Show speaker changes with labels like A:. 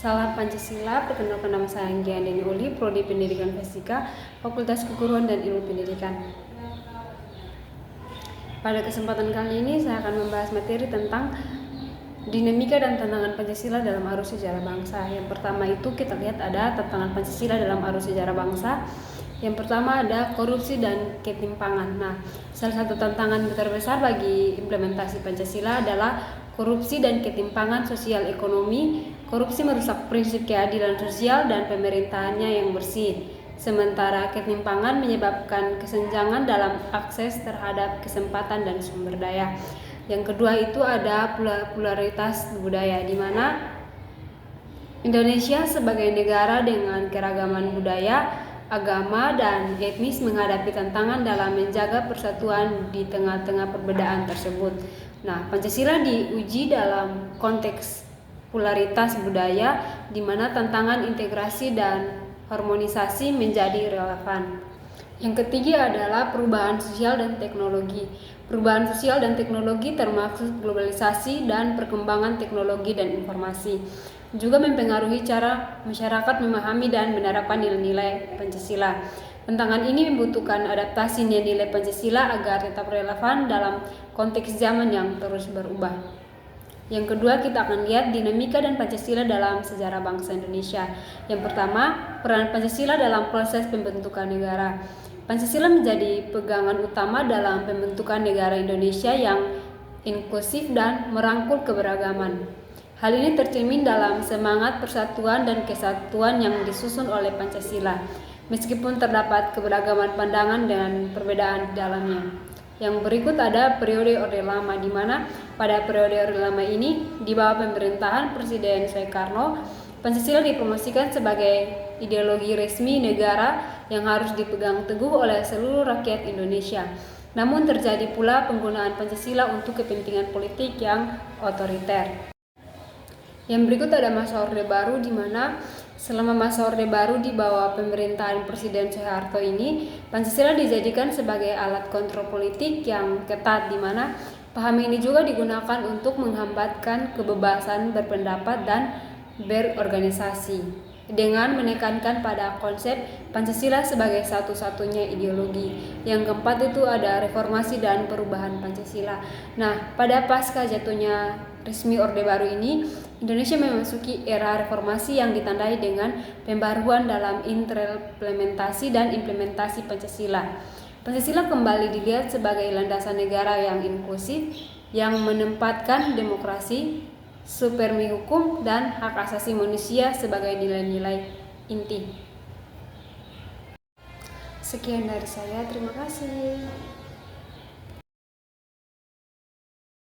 A: Salam Pancasila, perkenalkan nama saya Anggia Deni Uli, Prodi Pendidikan Fisika, Fakultas Keguruan dan Ilmu Pendidikan. Pada kesempatan kali ini saya akan membahas materi tentang dinamika dan tantangan Pancasila dalam arus sejarah bangsa. Yang pertama itu kita lihat ada tantangan Pancasila dalam arus sejarah bangsa. Yang pertama ada korupsi dan ketimpangan. Nah, salah satu tantangan terbesar bagi implementasi Pancasila adalah korupsi dan ketimpangan sosial ekonomi. Korupsi merusak prinsip keadilan sosial dan pemerintahannya yang bersih. Sementara ketimpangan menyebabkan kesenjangan dalam akses terhadap kesempatan dan sumber daya. Yang kedua itu ada pluralitas budaya, di mana Indonesia sebagai negara dengan keragaman budaya, agama, dan etnis menghadapi tantangan dalam menjaga persatuan di tengah-tengah perbedaan tersebut. Nah, Pancasila diuji dalam konteks pluralitas budaya, di mana tantangan integrasi dan harmonisasi menjadi relevan. Yang ketiga adalah perubahan sosial dan teknologi. Perubahan sosial dan teknologi termasuk globalisasi dan perkembangan teknologi dan informasi juga mempengaruhi cara masyarakat memahami dan menerapkan nilai-nilai Pancasila. Tantangan ini membutuhkan adaptasi nilai Pancasila agar tetap relevan dalam konteks zaman yang terus berubah. Yang kedua, kita akan lihat dinamika dan Pancasila dalam sejarah bangsa Indonesia. Yang pertama, peran Pancasila dalam proses pembentukan negara. Pancasila menjadi pegangan utama dalam pembentukan negara Indonesia yang inklusif dan merangkul keberagaman. Hal ini tercermin dalam semangat persatuan dan kesatuan yang disusun oleh Pancasila, meskipun terdapat keberagaman pandangan dan perbedaan di dalamnya. Yang berikut ada periode Orde Lama, di mana pada periode Orde Lama ini di bawah pemerintahan Presiden Soekarno, Pancasila dipromosikan sebagai ideologi resmi negara yang harus dipegang teguh oleh seluruh rakyat Indonesia. Namun terjadi pula penggunaan Pancasila untuk kepentingan politik yang otoriter. Yang berikut ada masa Orde Baru, di mana selama masa Orde Baru di bawah pemerintahan Presiden Soeharto ini, Pancasila dijadikan sebagai alat kontrol politik yang ketat, di mana paham ini juga digunakan untuk menghambatkan kebebasan berpendapat dan berorganisasi, dengan menekankan pada konsep Pancasila sebagai satu-satunya ideologi. Yang keempat itu ada reformasi dan perubahan Pancasila. Nah, pada pasca jatuhnya resmi Orde Baru ini, Indonesia memasuki era reformasi yang ditandai dengan pembaruan dalam implementasi dan implementasi Pancasila. Pancasila kembali dilihat sebagai landasan negara yang inklusif, yang menempatkan demokrasi, supermi hukum, dan hak asasi manusia sebagai nilai-nilai inti. Sekian dari saya, terima kasih.